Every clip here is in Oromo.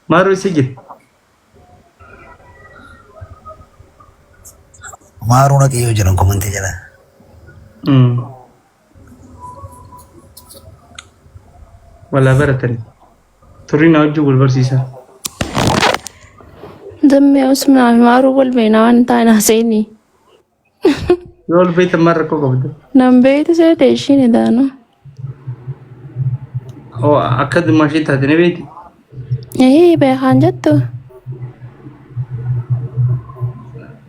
مارو سجل مارو نك يوجرن كومنتي جلا ولا برتني ترينا وجه والبرسيسة دمي اسمع مارو والبينان تاينا سيني يقول بيت مرة كوكو بده نام بيت سيتيشيني دانو هو أكد ماشي تهدني بيتي ايه بيخان جدو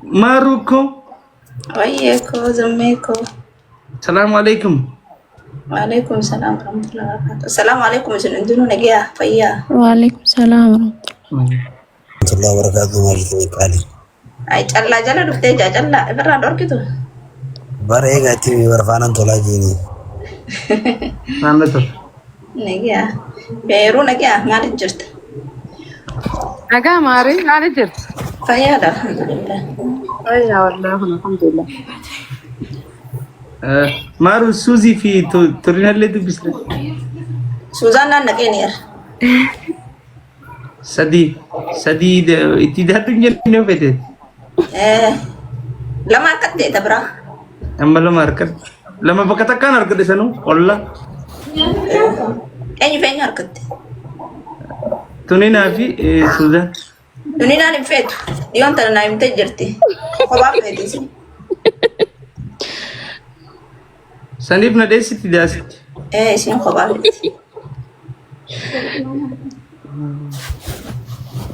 ماروكو وياكو زميكو. السلام عليكم. وعليكم السلام ورحمة الله وبركاته. السلام عليكم سنندونو نجيا فيا. وعليكم السلام ورحمة الله وبركاته. ما جيتني كالي أي جلا جلا دكتور جلا برا دور كده بره قاتي ورفانا تولا جيني نعم نتر نجيا بيرو نجيا ما رجعت أجا ماري على جرت فيا الحمد لله. أيوة والله الحمد لله. مارو سوزي في تورينا اللي تبصر سوزانا نجينير سدي اتداد الدنيا نوفيت لما كنت تبرا أما لما أركض لما بكتك كان أركض سنو والله أي فين أركض تونينا في سوزان دونينا نفيت يوم ترى نايم تجرتي خباب فيتي سنيبنا ديسي تداسي سين خباب فيتي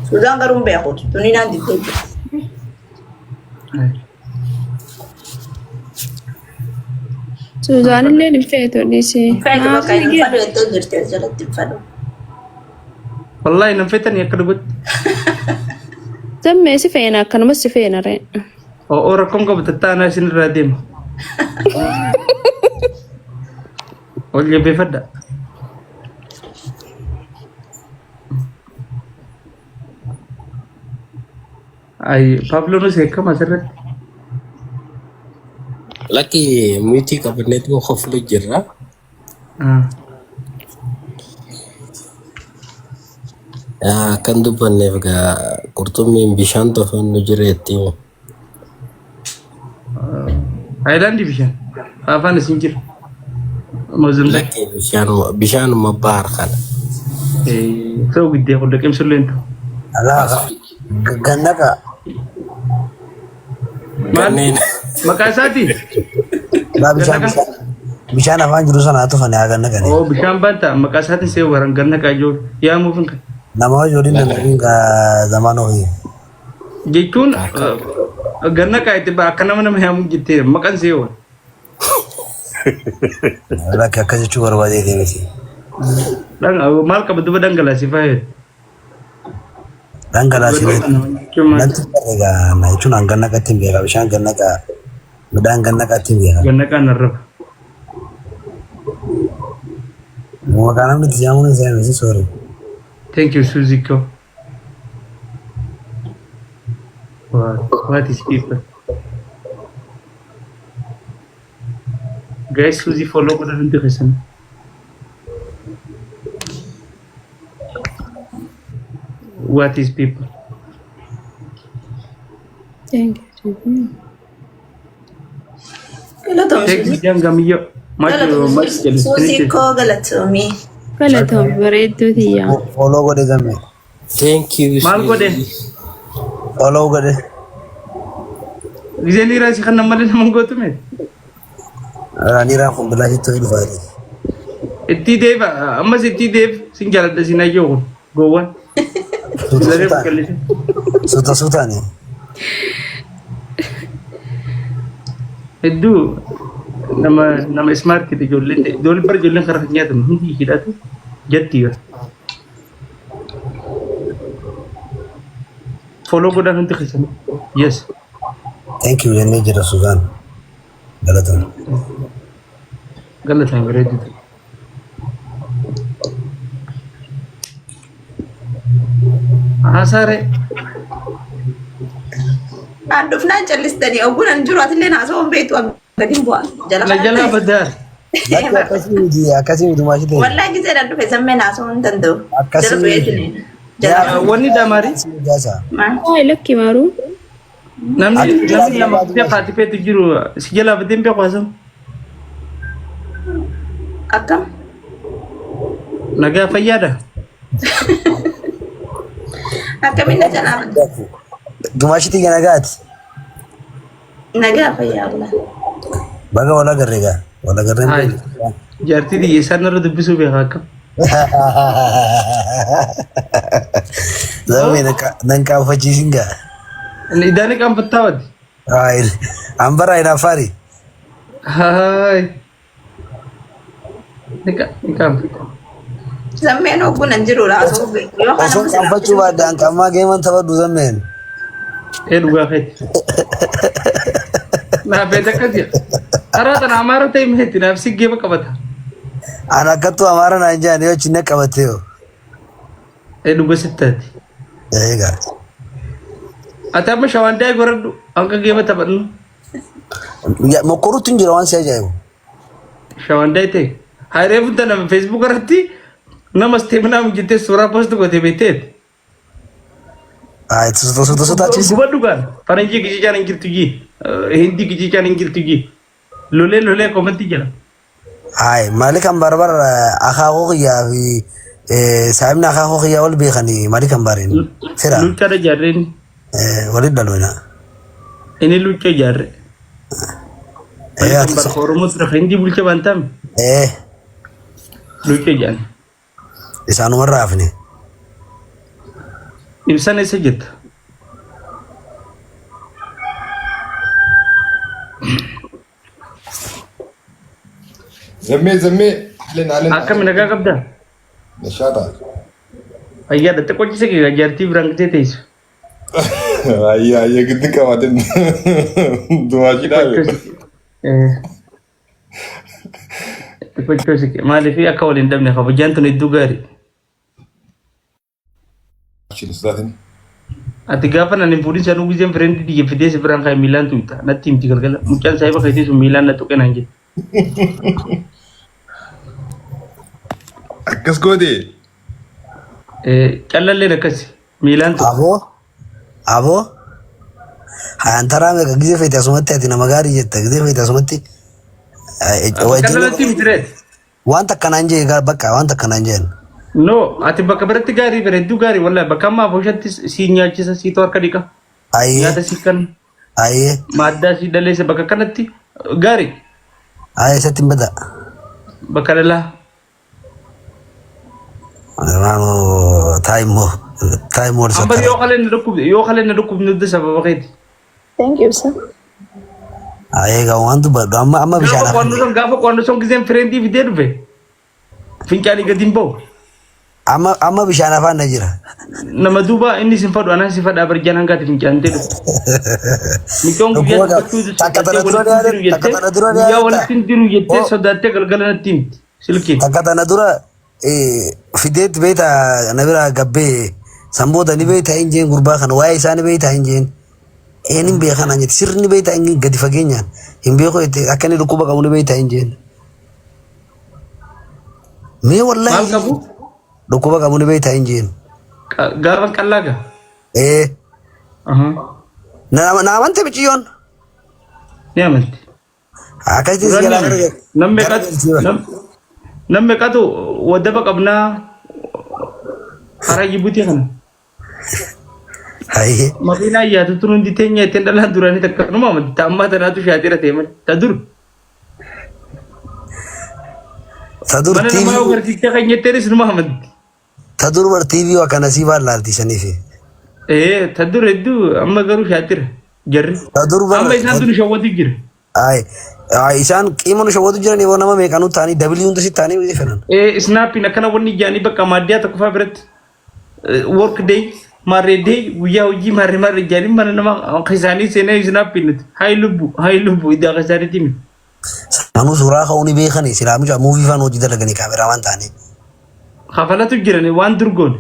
سوزان قرون بياخد دونينا نفيت سوزان اللي نفيتو ديسي فين بقى ينفعلوا تجرتي جلت تنفعلوا والله نفيتني أكربت دمي سفينة كانوا بس سفينة رين أو رقم قبل تتانا سن الراديم واللي بيفدا أي بابلو نسيك ما سرت لكن ميتي كابنت مو خفلو جرا kan dubbanneef egaa qurxummiin bishaan tofan nu jireetti Hayilaandi bishaan afaan isin jira Mozambique lakkee bishaanuma baar kana ta'u giddee qodda qimsulleen Allah gannaka maal maqaa isaati ba bishaan afaan jiru sana tufan yaa gannaka ne oo bishaan banta maqaa isaati see waran gannaka joo yaa muufin kan nama wajudin nan ka zamano hi jechuun gannaka itti ba akka nama yaamu jettee maqaan see waan laka akka jechuu barbaadee deemti maal qaba duba dhangalaasii fayyadu dhangalaasii nanti egaa na jechuun an gannakatti hin beeka bishaan gannaka midhaan gannakatti hin beeka gannakaan narraba maqaa namni itti jaamuun isaa miti soori. Thank you, Suziko. What is people? Guys, Suzy follow ko na rin dito. What is people? Thank you. Take me down, Gamiyo. Suziko galatomi. Galatoo bareedduu tiyyaa. Follow godhe gamme. thank you Maal godhe? Follow godhe. Gizeen raasii kan nama nama gootume. Ani raafuu bilaashi ta'uu dhufaati. Itti deeba ammas itti deeb sin jaaladha sin ayyoo gowwan. Suutaani. Hedduu nama smart kiti ijoolleen bara ijoolleen karaa nyaatamu hundi hidhatu jettiiga. Follow godhaan hundi keessan. Yes. Thank you jennee jira Suzaan. Galatoon. Galataan bareedduu. Hasaare. Adufnaan callistanii oggunan jiru atillee naasawwan beektu gadin bu'aa La jala badar. Akkasii miti maashii ta'e. Wallahi gizeedhaan dhufe sammeen haasa'uu hin danda'u. Akkasii Jala bu'eetiin. Wanni daamari Ay, lakki maru. namni lama faati feetu jiru si jala bateen beeku haasam Akkam? nagaa fayyaadha. Akkamiin na jalaa? Dumaashii xiyya nagaati. Nagaa fayyaa Allah. Baga wala garreegaa. Wala garreen. Jaartii xiyya isaan irra dubbisuu beekaa akkam. Zamee nan kaanfachiisin gaa. Idaani qaanfattaa wati. Ambara ina afari. Haay. Ni qaanfatta. Sammeen hogguun hin jiru haasa'uu beeku. Osoo kaanfachuu baadhaan qammaa geeman taphadhu zammeen. Dhugaa feeti. Naa beeta akkasii. Karaa tana amaara ta'e meetti naaf si geema qabata. Ana akkattuu amaara naan jaan yoo chinna qabattee yoo. Dhuga sittaati. Eegaa. Ati amma shawandaa goradhu hanga geema taphadhu. Mokkoruutti hin jira waan si ajaa'ibu. Shawandaa ta'e. Hayree fuuta nama Facebook irratti nama steeminaa jettee suuraa post gootee beekteeti. Sosotaachis. Gubadhu gaan faranjii gijijaan hin jirtu jii. Hindi gijijaan hin jirtu jii. Lolee komantii jala. Hai, maali kan barbar akaakuu kiyyaa fi saayimni akaakuu kiyyaa wal beekanii maali kan barin. Sira. Luuccaa jaarreen. Waliin dhaluuna. Inni luuccaa jaarre. Kan barka Oromoo tura hindi bulcha bantam. Luuccaa jaan. Isaanumarraa hafne. Ibsaan eessa jirta? زمي Akkami nagaa qabdaa? نشاطة Ayyaa dhatte qochise kee jaartii biraan gatee teessu. هيا قد كواتن دماشي داوي Qochise kee maaliif akka waliin dhabne kabajaan tun hedduu gaarii. شيل سلاتين Ati gaafa nan hin fuudhin sanuu giseen fireendi diyye fidee si biraan kaa'e miilaan tuyita. Natti himti galgala. Mucaan saayiba keessee sun miilaan na tuqe naan jedhe. أكس كودي Callalleen akkasi miilaan tuqe. Aboo. Hayantaraa meeqa gisee feete asumatti ati nama gaarii jetta gisee feete asumatti. Callalatti mitireeti. Wanta akkanaan jee bakka wanta akkanaan jeen. No, ati bakka biratti gaarii bira hedduu gaarii wallahi bakka ammaa booshatti si nyaachisa si torka dhiqa. Nyaata si kan Ayyee. maaddaa si daleessa bakka kanatti gaarii Ayyee isatti hin bada. bakka dhalaa. Taayimmoo Amma yoo kaleen na dhukkubne dudda sababa keeti. Thank you, sir. Ayyee gaa waan dubbadhu amma bishaan Gaafa qo'annoo son giseen fireendii fidee dhufe fincaanii gadi hin bahu. amma bishaan afaan na jira. Nama duuba inni sin fadhu anaan si fadhaa barjaan hangaati fincaantee dhufe. Micoon guyyaa guyyaa walitti hin diru jettee sodaattee galgala natti himti silkiin. Takka tana dura fideet beeta na bira gabbee samboota ni beeta hin jeen gurbaa kana waa'ee isaa ni beeta hin jeen. Eenin beekan anjeti sirni beeta hin gadi fageenyaan hin beeku akka inni dhukkuba qabu ni beeta hin jeen. Mee wallahi. Maal qabu? Dhukkuba qabu ni beeta hin jeen. Gaafa qallaaga. Na amante biciyyoon. Ni amanti. Akkasitti si jalaa gargaaru. Namni qatu waddaba qabnaa karaa Jibuutii kana. Hayyee. Makiinaa yaatu tun hundi teenya ittiin dhalaan duraanii takka numa amanti. Ta'ammaa tanaatu shaatira ta'e malee. Ta dur. Tadur Mana namaa yoo garsiistee kan jetteeris numa amanti. Tadur bar TV waa kana si baan laaltisaniif. Ta dur hedduu amma garuu shaatira jarri. Tadur bar. Amma isaan tun shawwatu jira. Isaan qiima nu shawwatu jiran yoo nama meeqanuu ta'anii dabilii hunda si ta'anii wayii fedhan. Snappiin akkana wanni ijaanii bakka maaddiyaa tokko fa'aa biratti work day marree day guyyaa hojii marree ijaanii mana nama isaanii seenaa snappiin hayi lubbu iddoo akka isaaniitti himi. Sanuu suuraa ka'uu ni beekanii silaamicha muuvii faan hojii dalaganii kaameramaan ta'anii. Hafalatu jiran waan durgoon.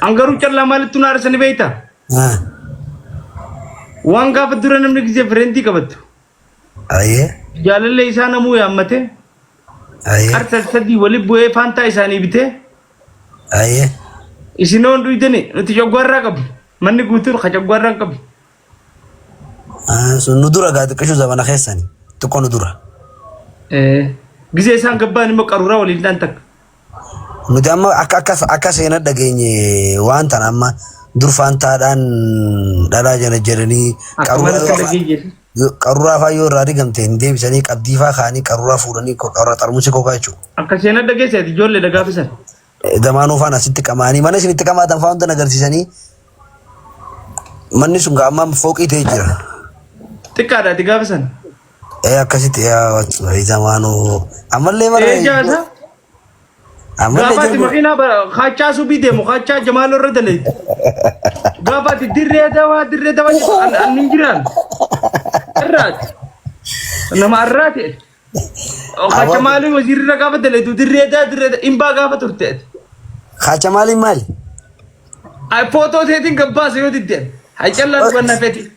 Angaruu callaa maalittu naara sani beeytaa? Waan gaafa dura namni gisee fireentii qabattu. Aye. Jaalallee isaa namuu yaammate. Aye. Arsa sadii wali bu'ee faantaa isaanii bitee. Aye. Isinoon duydani nuti cogwarraa qabu. Manni guutuun ka cogwarraa qabu. Sun nu dura gaati qishu zabana keessani. Tokko nu dura. Gisee isaan gabbaan immoo qaruuraa waliin dhaan takka. Nuti amma akka seenaa dhageenye waan tan amma dur faantaadhaan dhalaa jala jedhanii qaruuraa faa yoo irraa digamte hin deebisanii qabdii faa kaanii qaruuraa fuudhanii qaruuraa xarmusi kokaa jechuudha. Akka seenaa dhageesseeti ijoollee dhagaafisan. Damaanuu faan asitti qamaanii mana isinitti qamaatan faa hunda agarsiisanii manni sun amma fooqii ta'ee jira. Xiqqaadhaati gaafisan. Akkasitti damaanuu ammallee mara. Gaafati makina kaachaa subii deemu kaachaa Jamaaloo irra daleeti. Gaafati dirree dawaa annin jiraan. Arraati. Nama arraati. Kaacha maalii wasiirra gaafa daleetu dirree imbaa gaafa turte. Kaacha maalii maali? Footoo teetiin gabbaasa yoo diddeen. Haicallaan dhugannaa feeti.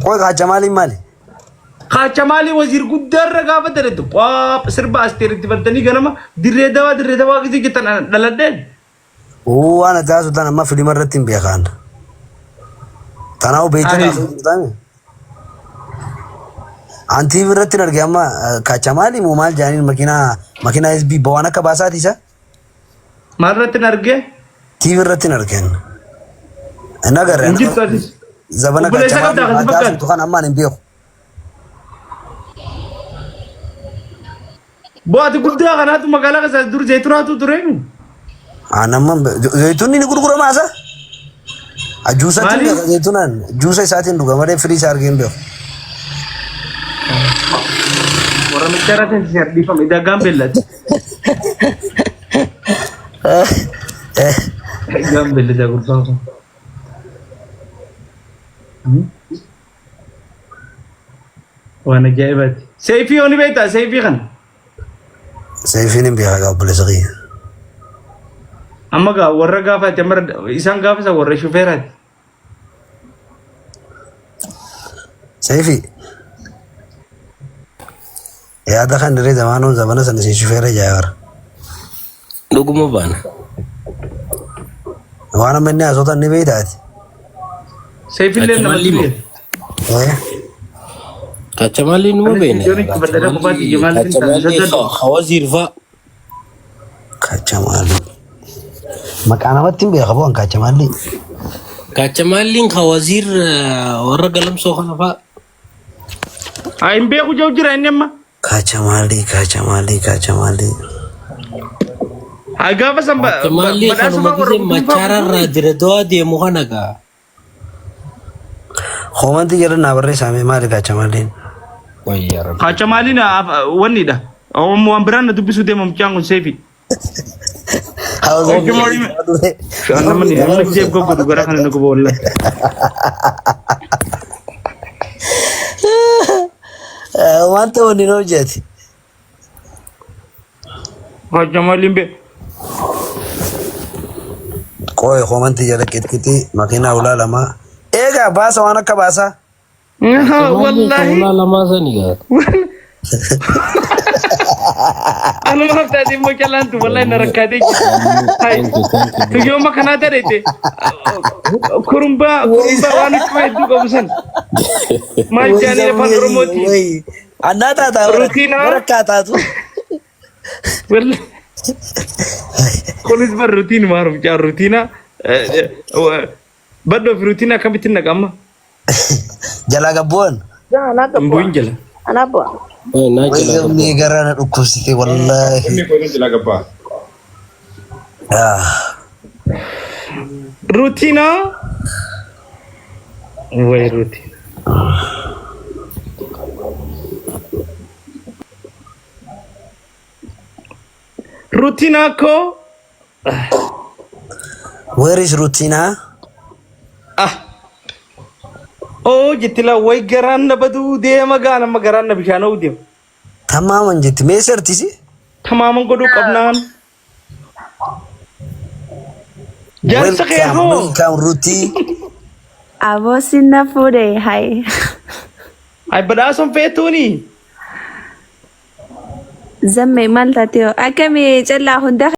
Qoy kaacha maalii maali? Kaacha maalii wasiir guddaarra gaafa daleetu. Waa sirba asteeritti baltanii ganama dirree dawaa gisee jettan dhaladheen. Waan addaa sultan amma filima irratti hin beekan. Tanaa'u beektan anti irratti arge amma kaacha maalii moo maal jaaniin makiinaa SB bawaan akka baasaati isa? Maal irratti arge? TV irratti argeen. Nagarreen. Zabana kaacha maalii addaa sultu kan ammaan hin beeku. Bu'aati guddaa kanaatu magaalaa keessaa dur zayitunaatu tureenu. Anamman zayituunni ni gurgurama asa? Juusatti zayituunaan juusa isaatiin dhuga malee firii isaa argeen beeku. Warra michaaraatiin si hardifame dagaan beellati. Dagaan beellata gurfaa kun. Waan ajaa'ibaati. Seefii yoo ni beektaa seefii kana? Seefiin hin beekaa obboleessa kiyya. Amma warra gaafaati isaan gaafisa warra shufeeraati. Seefi. Yaada kan dirree zamaanuu zabana sana si shufeera jaayara. Dhuguma baana. Waan amma inni haasota ni beektaati. Seefillee nama tureef. Kaacha maalii numa beekne. Hawaasiir fa'a. Kaacha maalii. Maqaa namatti hin beeka bu'an kaacha maalii. Kaacha maaliin hawaasiir warra galamsoo kana fa'a. Hin beeku jau jira inni amma. Kaacha maalii. Gaafa san maalii kanuma gisee machaararraa jira dawaa deemu kana gaa. Hoomanti jedhan naa barreessame maali kaacha maaliin? Kaacha maaliin wannidha. Waan biraan na dubbisuu deema mucaan kun seefi. Namni jeeb goggodu gara kana na guba wallahi. Wanta wanni noo jeeti. Kaacha maaliin bee. Qoy hoomanti jedha qixqixi makiinaa ulaa lamaa. Egaa baasa waan akka baasaa. Wallahi. Ulaa lamaa sani gaa. Anu maaf tadi mau jalan tu wallahi narakade. Hai. Tujuh makan ada deh. Kurumba wani kue itu kau pesan. Macam ni apa promoti? Anda tak tahu. Mereka tahu. Wallahi. Kolis bar rutin marum jar rutina. Bado rutina kami tindak amma. Jala gabuan. Mbuin jala. Anak buah. Ini gara dhukkubsite wallahi. Inni kun jala gabbaa. Rutina. Wai rutina. Rutina ko. Where is Rutina? Oh, jitila wai garan na badu dia magana magaran na bishana udim. Tamaman jiti meserti si? Tamaman ko do kabnan. Jan sa kaya ho. Welcome Ruti. Abo sinna fude hai. Ay badasam feto ni. Zammee maal taatee akkami callaa hunda